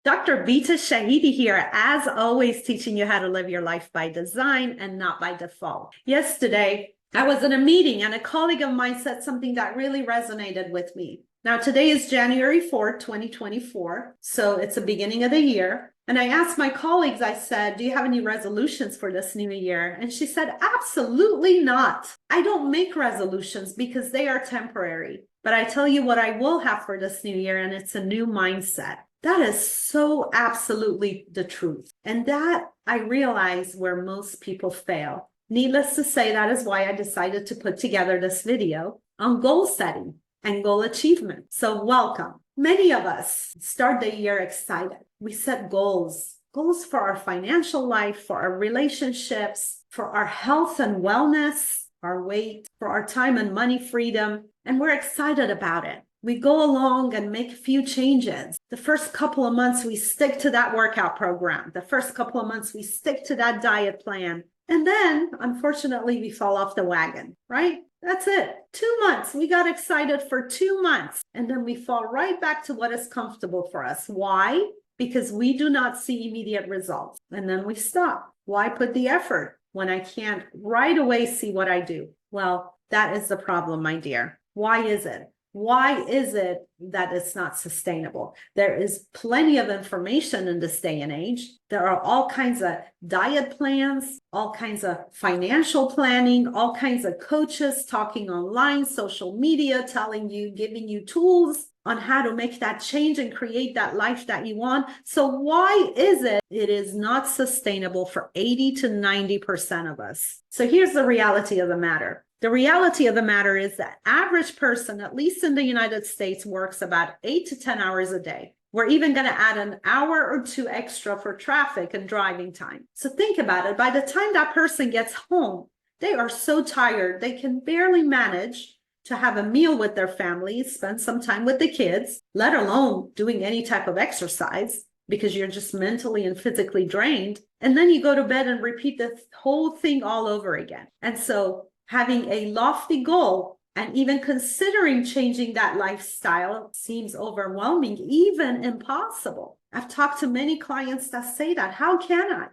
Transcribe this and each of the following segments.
Dr. Bita Shahidi here, as always, teaching you how to live your life by design and not by default. Yesterday, I was in a meeting and a colleague of mine said something that really resonated with me. Now, today is January 4th, 2024, so it's the beginning of the year. And I asked my colleagues, I said, do you have any resolutions for this new year? And she said, absolutely not. I don't make resolutions because they are temporary. But I tell you what I will have for this new year, and it's a new mindset. That is so absolutely the truth. And that I realize where most people fail. Needless to say, that is why I decided to put together this video on goal setting and goal achievement. So welcome. Many of us start the year excited. We set goals for our financial life, for our relationships, for our health and wellness, our weight, for our time and money freedom, and we're excited about it. We go along and make a few changes. The first couple of months, we stick to that workout program. The first couple of months, we stick to that diet plan. And then, unfortunately, we fall off the wagon, right? That's it. 2 months. We got excited for 2 months. And then we fall right back to what is comfortable for us. Why? Because we do not see immediate results. And then we stop. Why put the effort when I can't right away see what I do? Well, that is the problem, my dear. Why is it? Why is it that it's not sustainable? There is plenty of information in this day and age. There are all kinds of diet plans, all kinds of financial planning, all kinds of coaches talking online, social media, telling you, giving you tools on how to make that change and create that life that you want. So why is it is not sustainable for 80 to 90% of us? So here's the reality of the matter. The reality of the matter is that average person, at least in the United States, works about 8 to 10 hours a day. We're even going to add an hour or two extra for traffic and driving time. So think about it. By the time that person gets home, they are so tired, they can barely manage to have a meal with their family, spend some time with the kids, let alone doing any type of exercise, because you're just mentally and physically drained. And then you go to bed and repeat the whole thing all over again. And so having a lofty goal and even considering changing that lifestyle seems overwhelming, even impossible. I've talked to many clients that say that. How can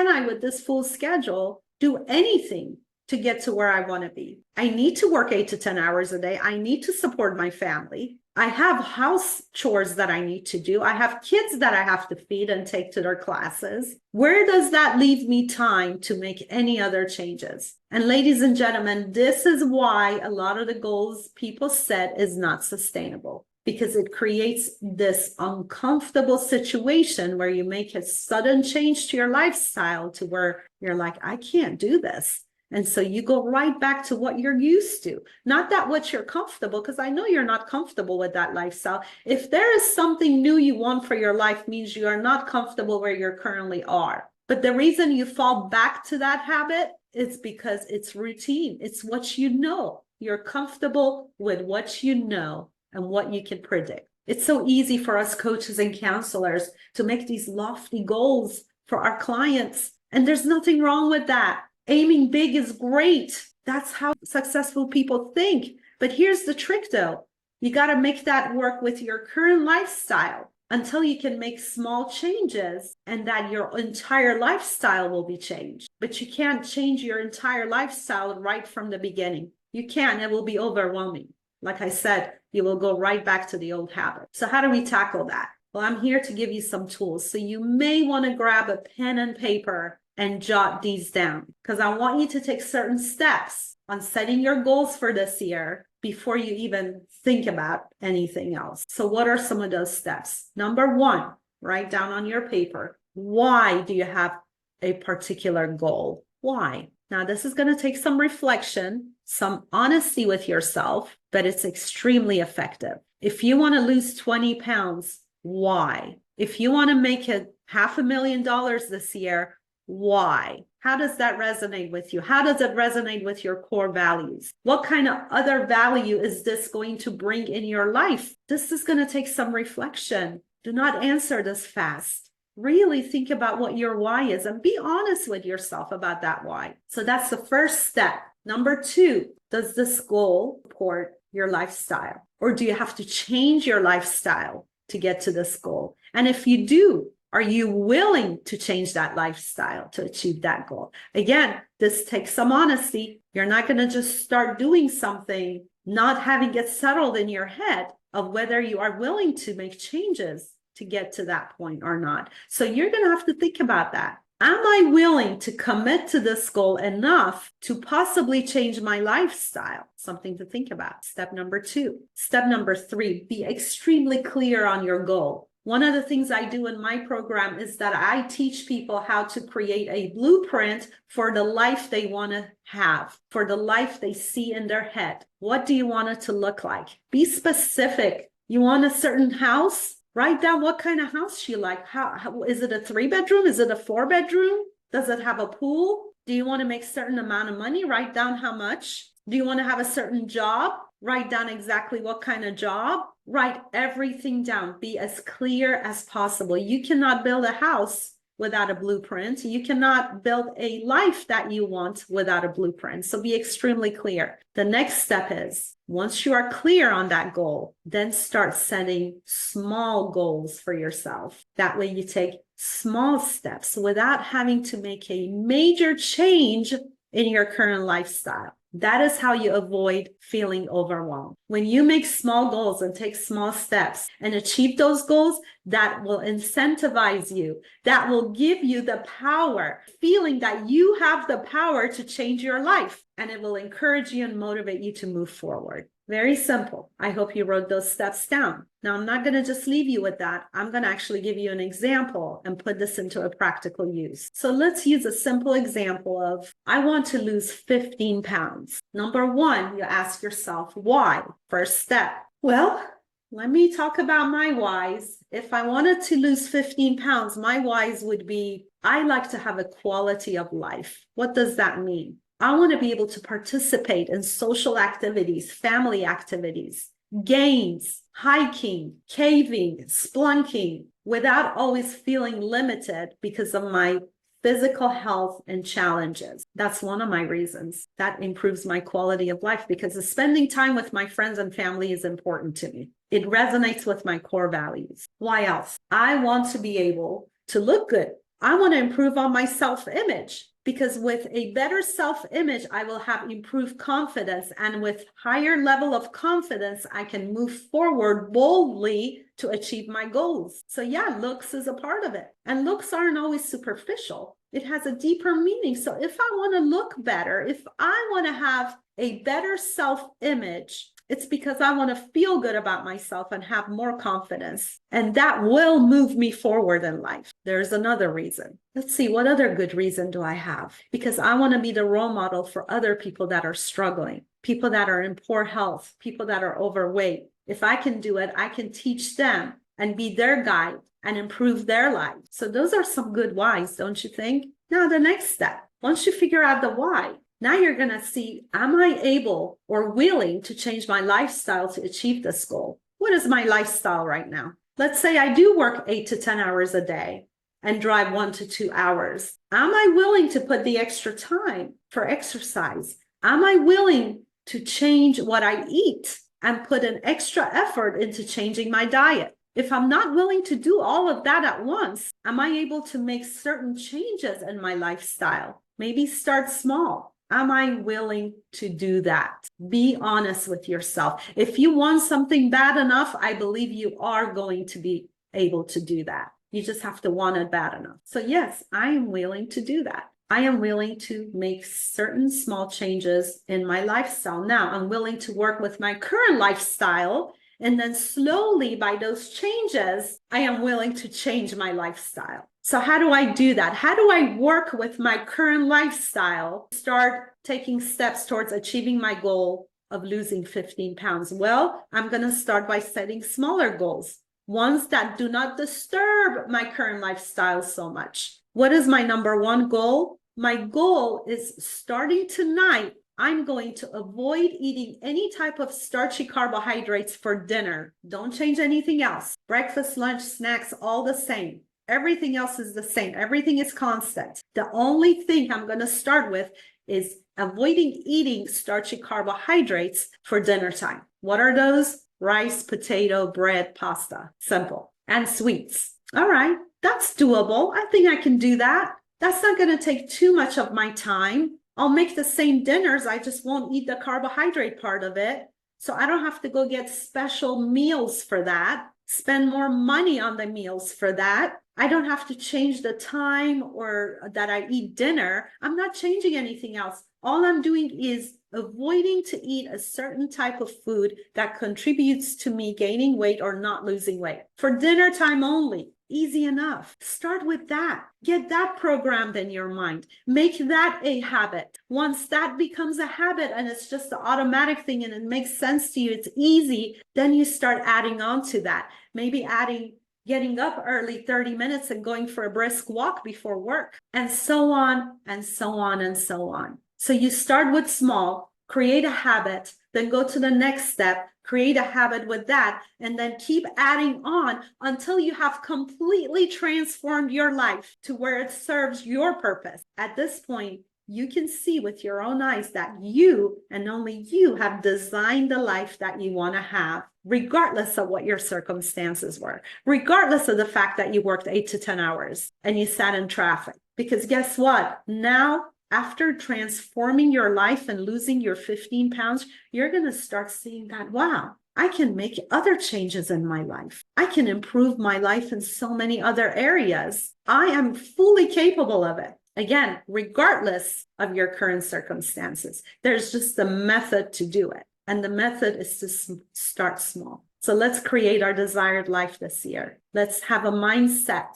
I, with this full schedule, do anything to get to where I want to be? I need to work 8 to 10 hours a day. I need to support my family. I have house chores that I need to do. I have kids that I have to feed and take to their classes. Where does that leave me time to make any other changes? And ladies and gentlemen, this is why a lot of the goals people set is not sustainable, because it creates this uncomfortable situation where you make a sudden change to your lifestyle to where you're like, I can't do this. And so you go right back to what you're used to, not that what you're comfortable, because I know you're not comfortable with that lifestyle. If there is something new you want for your life, means you are not comfortable where you currently are. But the reason you fall back to that habit is because it's routine. It's what you know. You're comfortable with what you know and what you can predict. It's so easy for us coaches and counselors to make these lofty goals for our clients. And there's nothing wrong with that. Aiming big is great. That's how successful people think. But here's the trick though. You got to make that work with your current lifestyle until you can make small changes and that your entire lifestyle will be changed. But you can't change your entire lifestyle right from the beginning. You can't. It will be overwhelming. Like I said, you will go right back to the old habit. So how do we tackle that? Well, I'm here to give you some tools. So you may want to grab a pen and paper and jot these down, because I want you to take certain steps on setting your goals for this year before you even think about anything else. So what are some of those steps? Number one, write down on your paper, why do you have a particular goal? Why? Now, this is going to take some reflection, some honesty with yourself, but it's extremely effective. If you want to lose 20 pounds, why? If you want to make it $500,000 this year, why? How does that resonate with you? How does it resonate with your core values? What kind of other value is this going to bring in your life? This is going to take some reflection. Do not answer this fast. Really think about what your why is and be honest with yourself about that why. So that's the first step. Number two, does this goal support your lifestyle? Or do you have to change your lifestyle to get to this goal? And if you do, are you willing to change that lifestyle to achieve that goal? Again, this takes some honesty. You're not going to just start doing something, not having it settled in your head of whether you are willing to make changes to get to that point or not. So you're going to have to think about that. Am I willing to commit to this goal enough to possibly change my lifestyle? Something to think about. Step number 2. Step number 3, be extremely clear on your goal. One of the things I do in my program is that I teach people how to create a blueprint for the life they want to have, for the life they see in their head. What do you want it to look like? Be specific. You want a certain house? Write down what kind of house you like. How is it a 3-bedroom? Is it a 4-bedroom? Does it have a pool? Do you want to make a certain amount of money? Write down how much. Do you want to have a certain job? Write down exactly what kind of job. Write everything down. Be as clear as possible. You cannot build a house without a blueprint. You cannot build a life that you want without a blueprint. So be extremely clear. The next step is, once you are clear on that goal, then start setting small goals for yourself. That way you take small steps without having to make a major change in your current lifestyle. That is how you avoid feeling overwhelmed. When you make small goals and take small steps and achieve those goals, that will incentivize you. That will give you the power, feeling that you have the power to change your life. And it will encourage you and motivate you to move forward. Very simple. I hope you wrote those steps down. Now, I'm not going to just leave you with that. I'm going to actually give you an example and put this into a practical use. So let's use a simple example of, I want to lose 15 pounds. Number 1, you ask yourself, why? First step. Well, let me talk about my whys. If I wanted to lose 15 pounds, my whys would be, I like to have a quality of life. What does that mean? I want to be able to participate in social activities, family activities, games, hiking, caving, splunking, without always feeling limited because of my physical health and challenges. That's one of my reasons. That improves my quality of life because spending time with my friends and family is important to me. It resonates with my core values. Why else? I want to be able to look good. I want to improve on my self-image. Because with a better self-image, I will have improved confidence. And with higher level of confidence, I can move forward boldly to achieve my goals. So yeah, looks is a part of it. And looks aren't always superficial. It has a deeper meaning. So if I want to look better, if I want to have a better self-image, it's because I want to feel good about myself and have more confidence. And that will move me forward in life. There's another reason. Let's see, what other good reason do I have? Because I want to be the role model for other people that are struggling, people that are in poor health, people that are overweight. If I can do it, I can teach them and be their guide and improve their life. So those are some good whys, don't you think? Now, the next step, once you figure out the why, now you're going to see, am I able or willing to change my lifestyle to achieve this goal? What is my lifestyle right now? Let's say I do work 8 to 10 hours a day and drive 1 to 2 hours. Am I willing to put the extra time for exercise? Am I willing to change what I eat and put an extra effort into changing my diet? If I'm not willing to do all of that at once, am I able to make certain changes in my lifestyle? Maybe start small. Am I willing to do that? Be honest with yourself. If you want something bad enough, I believe you are going to be able to do that. You just have to want it bad enough. So yes, I am willing to do that. I am willing to make certain small changes in my lifestyle. Now, I'm willing to work with my current lifestyle, and then slowly by those changes, I am willing to change my lifestyle. So how do I do that? How do I work with my current lifestyle, start taking steps towards achieving my goal of losing 15 pounds? Well, I'm going to start by setting smaller goals, ones that do not disturb my current lifestyle so much. What is my number 1 goal? My goal is, starting tonight, I'm going to avoid eating any type of starchy carbohydrates for dinner. Don't change anything else. Breakfast, lunch, snacks, all the same. Everything else is the same. Everything is constant. The only thing I'm going to start with is avoiding eating starchy carbohydrates for dinner time. What are those? rice, potato, bread, pasta. Simple. And sweets. All right, that's doable. I think I can do that. That's not going to take too much of my time. I'll make the same dinners. I just won't eat the carbohydrate part of it. So I don't have to go get special meals for that, spend more money on the meals for that. I don't have to change the time or that I eat dinner. I'm not changing anything else. All I'm doing is avoiding to eat a certain type of food that contributes to me gaining weight or not losing weight. For dinner time only. Easy enough. Start with that. Get that programmed in your mind. Make that a habit. Once that becomes a habit and it's just the automatic thing and it makes sense to you, it's easy, then you start adding on to that. Maybe adding getting up early 30 minutes and going for a brisk walk before work, and so on and so on and so on. So you start with small, create a habit, then go to the next step, create a habit with that, and then keep adding on until you have completely transformed your life to where it serves your purpose. At this point, you can see with your own eyes that you and only you have designed the life that you want to have, regardless of what your circumstances were, regardless of the fact that you worked 8 to 10 hours and you sat in traffic. Because guess what? Now, after transforming your life and losing your 15 pounds, you're going to start seeing that, wow, I can make other changes in my life. I can improve my life in so many other areas. I am fully capable of it. Again, regardless of your current circumstances, there's just a method to do it. And the method is to start small. So let's create our desired life this year. Let's have a mindset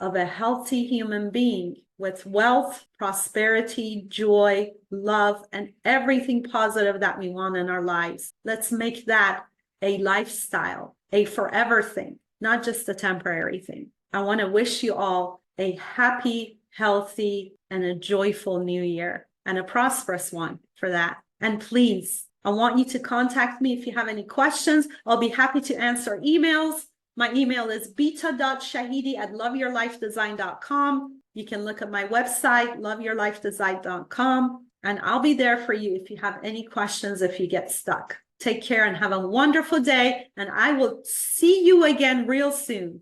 of a healthy human being with wealth, prosperity, joy, love, and everything positive that we want in our lives. Let's make that a lifestyle, a forever thing, not just a temporary thing. I want to wish you all a happy, healthy, and a joyful new year, and a prosperous one for that. And please, I want you to contact me if you have any questions. I'll be happy to answer emails. My email is bita.shahidi@loveyourlifedesign.com. You can look at my website, loveyourlifedesign.com, and I'll be there for you if you have any questions, if you get stuck. Take care and have a wonderful day, and I will see you again real soon.